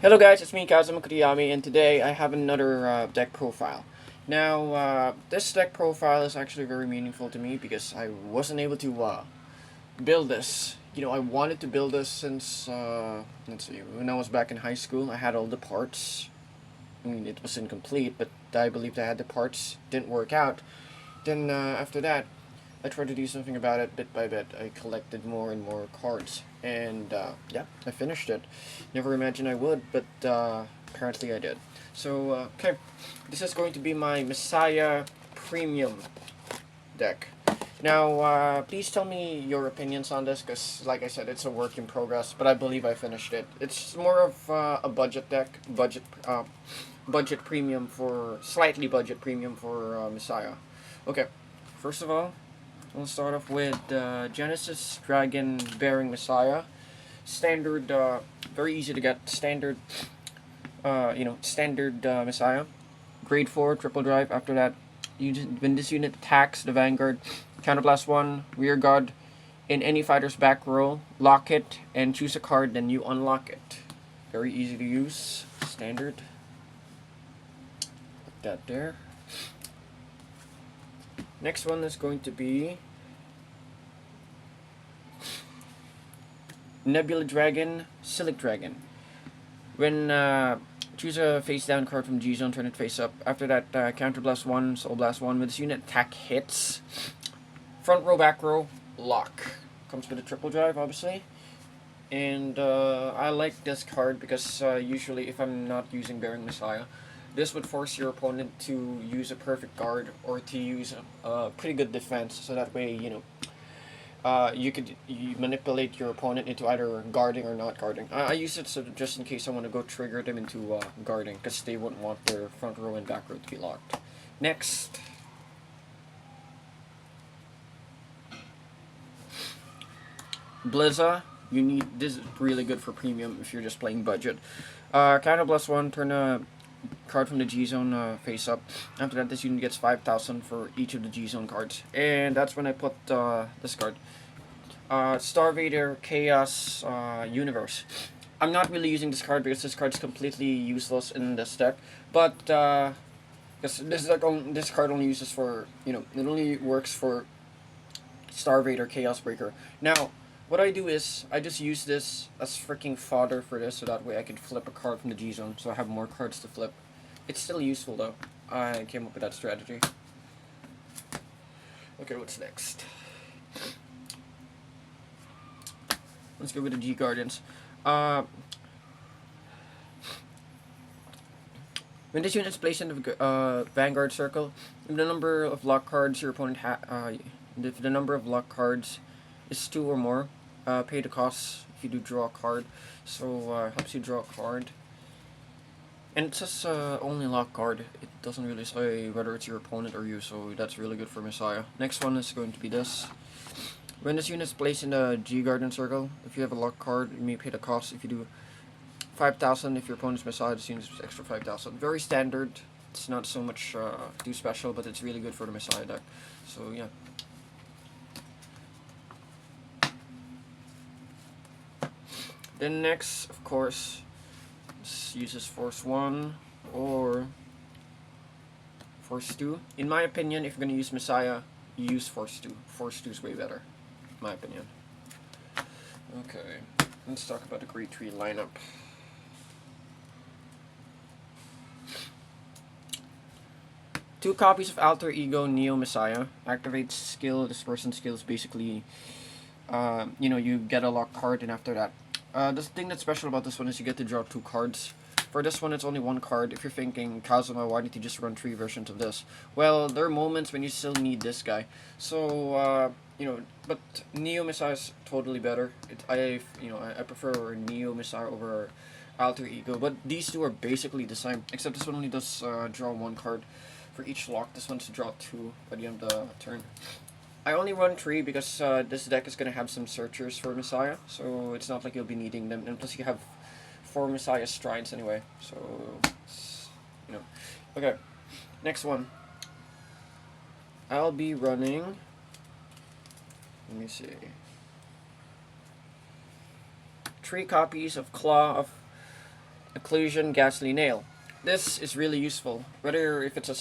Hello guys, it's me Kazuma Kurayami, and today I have another deck profile. Now, this deck profile is actually very meaningful to me because I wasn't able to build this. I wanted to build this since, let's see, when I was back in high school. I had all the parts. I mean, it was incomplete, but I believed I had the parts. Didn't work out. Then, after that, I tried to do something about it bit by bit. I collected more and more cards, and yeah, I finished it. Never imagined I would, but apparently I did. So, okay, this is going to be my Messiah Premium deck. Now, please tell me your opinions on this, because, like I said, it's a work in progress, but I believe I finished it. It's more of a budget deck, budget premium for, slightly budget premium for Messiah. Okay, first of all, we'll start off with Genesis Dragon Bearing Messiah. Standard, very easy to get. Standard, standard Messiah. Grade 4, triple drive. After that, when this unit attacks the Vanguard, counterblast 1, rear guard in any fighter's back row, lock it, and choose a card, then you unlock it. Very easy to use. Standard. Put that there. Next one is going to be Nebula Dragon, Silic Dragon. When choose a face down card from G Zone, turn it face up. After that, counterblast 1, soul blast 1. With this unit, attack hits. Front row, back row, lock. Comes with a triple drive, obviously. And I like this card because usually, if I'm not using Bearing Messiah, this would force your opponent to use a perfect guard or to use a pretty good defense. So that way, you manipulate your opponent into either guarding or not guarding. I use it so just in case I want to go trigger them into guarding, because they wouldn't want their front row and back row to be locked. Next, Blizza. This is really good for premium if you're just playing budget. Counterblast 1, turn a card from the G Zone face up. After that, this unit gets 5,000 for each of the G Zone cards, and that's when I put this card, Starvader Chaos Universe. I'm not really using this card because this card is completely useless in this deck, but because this card only uses for it only works for Starvader Chaos Breaker. Now, what I do is, I just use this as freaking fodder for this, so that way I can flip a card from the G Zone, so I have more cards to flip. It's still useful though. I came up with that strategy. Okay, what's next? Let's go with the G Guardians. When this unit is placed in the Vanguard circle, if the number of lock cards your opponent if the number of lock cards is 2 or more, pay the cost if you do draw a card. So helps you draw a card. And it says only lock card. It doesn't really say whether it's your opponent or you, so that's really good for Messiah. Next one is going to be this. When this unit is placed in the G Guardian circle, if you have a lock card, you may pay the cost. If you do 5,000, if your opponent's Messiah, this unit is extra 5,000. Very standard. It's not so much too special, but it's really good for the Messiah deck. So yeah. Then next, of course, uses Force 1 or Force 2. In my opinion, if you're going to use Messiah, you use Force 2. Force 2 is way better, in my opinion. Okay, let's talk about the Grade 3 lineup. Two copies of Alter Ego Neo Messiah. Activates skill. This person's skill is basically, you get a lock card, and after that, the thing that's special about this one is you get to draw 2 cards. For this one, it's only 1 card. If you're thinking, Kazuma, why didn't you just run 3 versions of this? Well, there are moments when you still need this guy. So, but Neo Messiah is totally better. I prefer Neo Messiah over Alter Ego. But these two are basically the same, except this one only does draw 1 card for each lock. This one's to draw 2 by the end of the turn. I only run 3 because this deck is going to have some searchers for Messiah, so it's not like you'll be needing them, and plus you have 4 Messiah strides anyway, so, Okay, next one. I'll be running, let me see, 3 copies of Claw of Occlusion Ghastly Nail. This is really useful, whether if it's a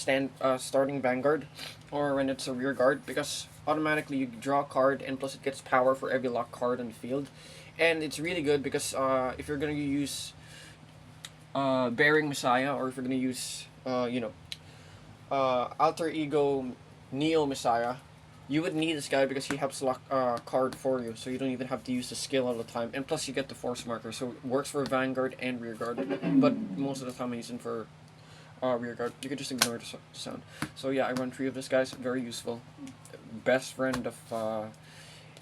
starting Vanguard or when it's a rear guard, because automatically you draw a card and plus it gets power for every lock card on the field. And it's really good because if you're going to use Bearing Messiah, or if you're going to use, Alter Ego Neo Messiah, you would need this guy because he helps lock card for you, so you don't even have to use the skill all the time. And plus, you get the force marker, so it works for Vanguard and Rearguard. But most of the time, I use him for Rearguard. You can just ignore the sound. So yeah, I run 3 of this guys. Very useful. Best friend of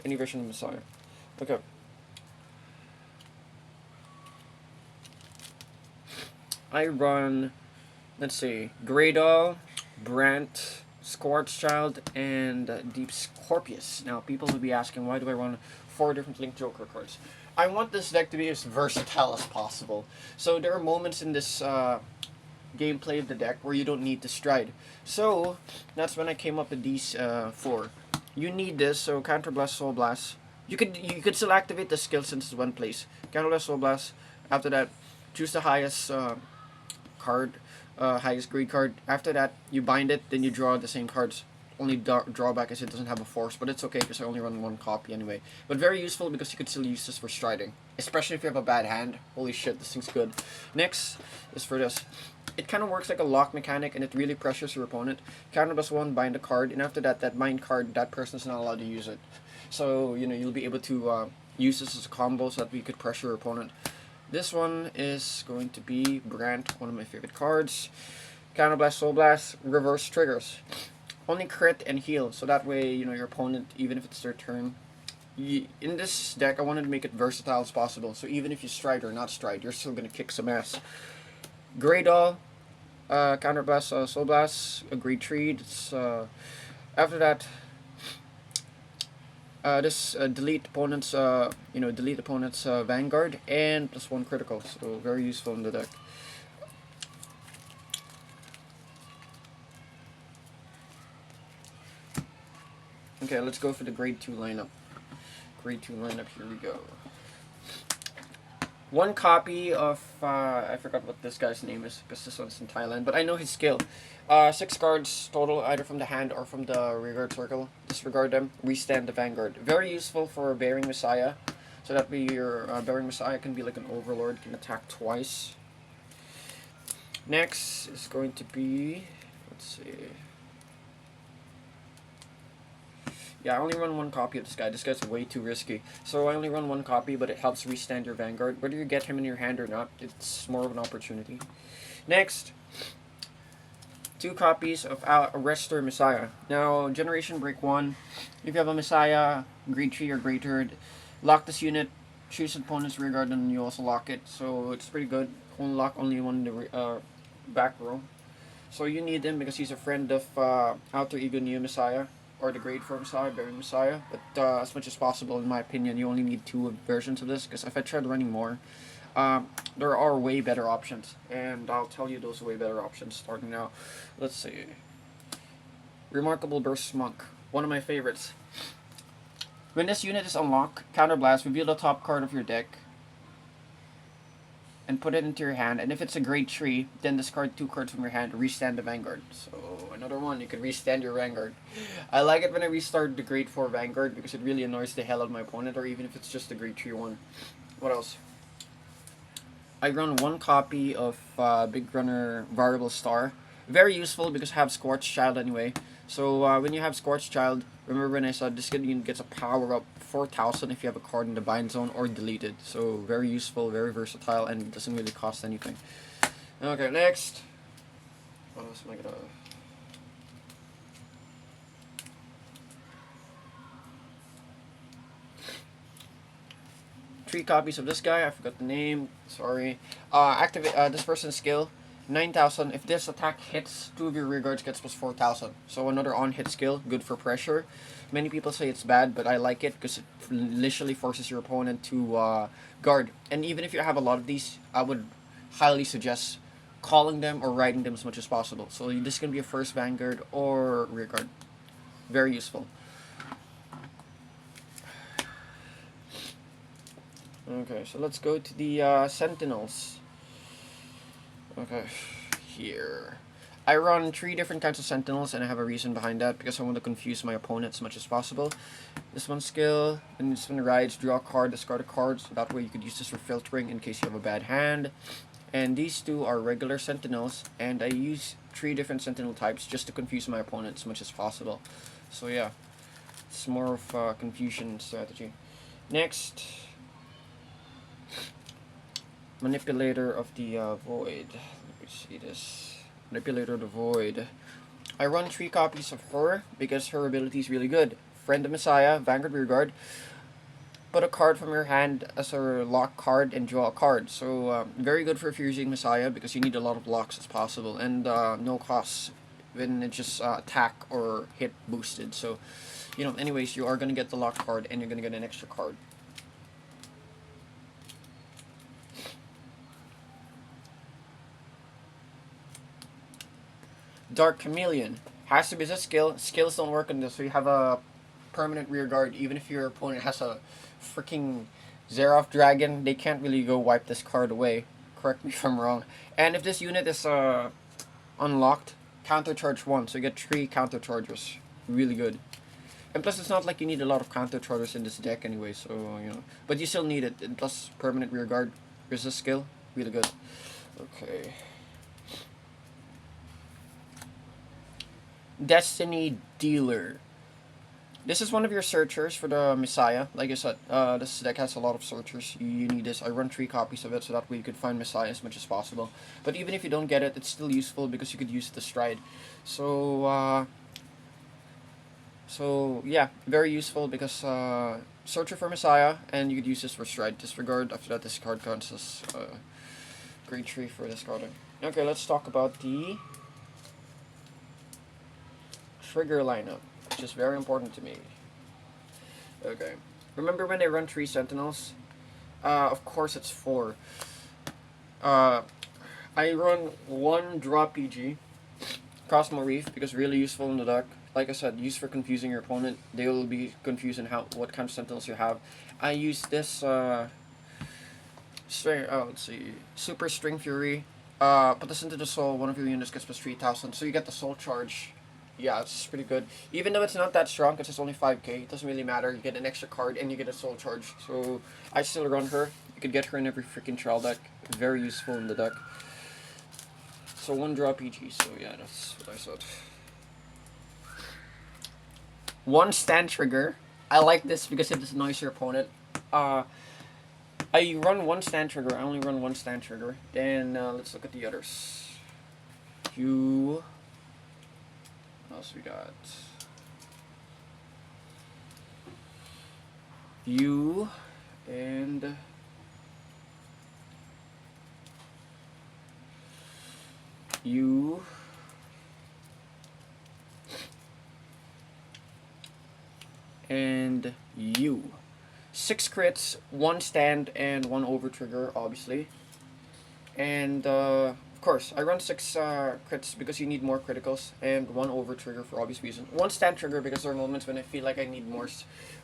any version of Messiah. Okay. I run, let's see, Greydol, Brant, Scorchchild, and Deep Scorpius. Now, people will be asking, why do I run 4 different Link Joker cards? I want this deck to be as versatile as possible. So there are moments in this gameplay of the deck where you don't need to stride. So that's when I came up with these 4. You need this, so Counterblast, Soul Blast. You could still activate the skill since it's one place. Counterblast, Soul Blast. After that, choose the highest card, highest grade card. After that, you bind it, then you draw the same cards. Only drawback is it doesn't have a force, but it's okay because I only run 1 copy anyway. But very useful because you could still use this for striding, especially if you have a bad hand. Holy shit, this thing's good. Next is for this. It kind of works like a lock mechanic, and it really pressures your opponent. Counterblast 1, bind a card, and after that, that bind card, that person's not allowed to use it. So, you'll be able to use this as a combo so that we could pressure your opponent. This one is going to be Brant, one of my favorite cards. Counterblast, Soul Blast, reverse triggers. Only crit and heal, so that way, your opponent, even if it's their turn. In this deck, I wanted to make it versatile as possible, so even if you stride or not stride, you're still going to kick some ass. Greydol, Counterblast, Soul Blast, a great treat. After that, this delete opponent's Vanguard and +1 critical, so very useful in the deck. Okay, let's go for the grade 2 lineup. Grade 2 lineup, here we go. 1 copy of, I forgot what this guy's name is, because this one's in Thailand, but I know his skill. 6 cards total, either from the hand or from the rearguard circle. Disregard them, restand the Vanguard. Very useful for Bearing Messiah, so that way your Bearing Messiah can be like an Overlord, can attack twice. Next is going to be, let's see. Yeah, I only run 1 copy of this guy. This guy's way too risky. So I only run 1 copy, but it helps restand your Vanguard. Whether you get him in your hand or not, it's more of an opportunity. Next, 2 copies of Arrestor Messiah. Now, Generation Break 1, if you have a Messiah, grade 3 or greater, lock this unit, choose opponent's rearguard, and you also lock it. So it's pretty good. Lock only one in the back row. So you need him because he's a friend of Alter Ego Neo Messiah, or the grade 4 Messiah, Bearing Messiah. But as much as possible, in my opinion, you only need 2 versions of this, because if I tried running more, there are way better options, and I'll tell you those way better options starting now. Let's see. Remarkable Burst Monk, one of my favorites. When this unit is unlocked, Counterblast, reveal the top card of your deck and put it into your hand, and if it's a grade 3, then discard 2 cards from your hand to restand the Vanguard. So another one, you can restand your Vanguard. I like it when I restart the grade 4 Vanguard because it really annoys the hell out of my opponent, or even if it's just a grade 3 one. What else? I run 1 copy of Big Runner Variable Star. Very useful because I have Scorchchild anyway. So when you have Scorchchild, remember when I said this unit gets a power up 4,000 if you have a card in the bind zone or deleted. So very useful, very versatile, and it doesn't really cost anything. Okay, next. What else am I gonna... 3 copies of this guy. I forgot the name. Sorry. Activate this person's skill. 9,000. If this attack hits, 2 of your rearguards gets plus 4,000. So another on-hit skill, good for pressure. Many people say it's bad, but I like it because it literally forces your opponent to guard. And even if you have a lot of these, I would highly suggest calling them or riding them as much as possible. So this can be a first Vanguard or rearguard. Very useful. Okay, so let's go to the Sentinels. Okay, here. I run 3 different kinds of sentinels, and I have a reason behind that, because I want to confuse my opponent as much as possible. This one skill, and this one rides, draw a card, discard a card, so that way you could use this for filtering in case you have a bad hand. And these 2 are regular sentinels, and I use 3 different sentinel types just to confuse my opponent as much as possible. So yeah, it's more of a confusion strategy. Next, Manipulator of the Void. Let me see this. Manipulator of the Void. I run 3 copies of her because her ability is really good. Friend of Messiah, Vanguard Rearguard. Put a card from your hand as a lock card and draw a card. So very good for if you're using Messiah, because you need a lot of locks as possible, and no costs when it's just attack or hit boosted. So anyways, you are gonna get the lock card and you're gonna get an extra card. Dark Chameleon has to be a skill. Skills don't work on this, so you have a permanent rear guard. Even if your opponent has a freaking Xerath Dragon, they can't really go wipe this card away. Correct me if I'm wrong. And if this unit is unlocked, counter charge 1, so you get 3 counter charges. Really good. And plus, it's not like you need a lot of counter charges in this deck anyway, so but you still need it. And plus, permanent rear guard, resist skill, really good. Okay. Destiny Dealer. This is one of your searchers for the Messiah. Like I said, this deck has a lot of searchers. You need this. I run 3 copies of it, so that way you could find Messiah as much as possible. But even if you don't get it, it's still useful because you could use the stride. So yeah, very useful because searcher for Messiah, and you could use this for stride. Disregard. After that, this card counts as grade 3 for discarding. Okay, let's talk about the trigger lineup, which is very important to me. Okay. Remember when I run 3 sentinels? Of course it's 4. I run 1 draw PG, Cosmo Reef, because really useful in the deck. Like I said, used for confusing your opponent. They will be confused in what kind of sentinels you have. I use this let's see, Super String Fury. Put this into the soul. One of your units gets plus 3,000, so you get the soul charge. Yeah, it's pretty good. Even though it's not that strong, because it's only 5k, it doesn't really matter. You get an extra card and you get a soul charge. So I still run her. You could get her in every freaking trial deck. Very useful in the deck. So 1 draw PG, so yeah, that's what I said. 1 stand trigger. I like this because it annoys your opponent. I run 1 stand trigger. I only run 1 stand trigger. Then let's look at the others. What else we got? You and you and you. 6 crits, 1 stand, and 1 over trigger, obviously. And of course, I run 6 crits because you need more criticals, and 1 over trigger for obvious reasons. 1 stand trigger because there are moments when I feel like I need more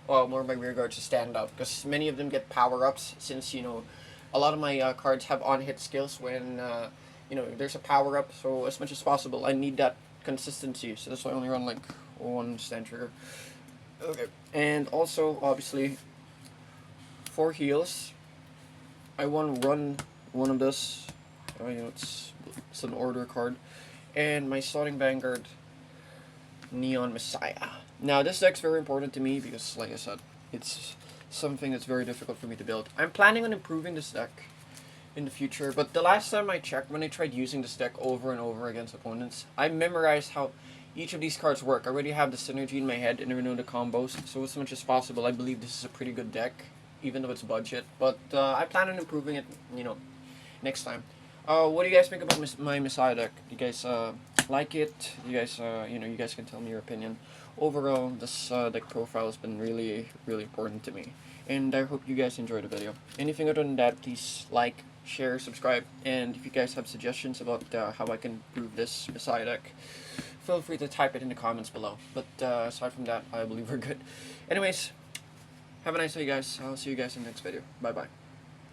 of my rear guards to stand up, because many of them get power ups. Since a lot of my cards have on hit skills when there's a power up. So as much as possible, I need that consistency. So that's why I only run like 1 stand trigger. Okay, and also obviously 4 heals. I want to run one of this. It's an order card, and my starting Vanguard Neon Messiah. Now this deck's very important to me because, like I said, it's something that's very difficult for me to build. I'm planning on improving this deck in the future, but the last time I checked, when I tried using this deck over and over against opponents, I memorized how each of these cards work. I already have the synergy in my head and I know the combos, so as much as possible, I believe this is a pretty good deck, even though it's budget. But I plan on improving it, next time. What do you guys think about my Messiah deck? Do you guys like it? You guys, you guys can tell me your opinion. Overall, this deck profile has been really, really important to me, and I hope you guys enjoyed the video. Anything other than that, please like, share, subscribe, and if you guys have suggestions about how I can improve this Messiah deck, feel free to type it in the comments below. But aside from that, I believe we're good. Anyways, have a nice day, guys. I'll see you guys in the next video. Bye bye.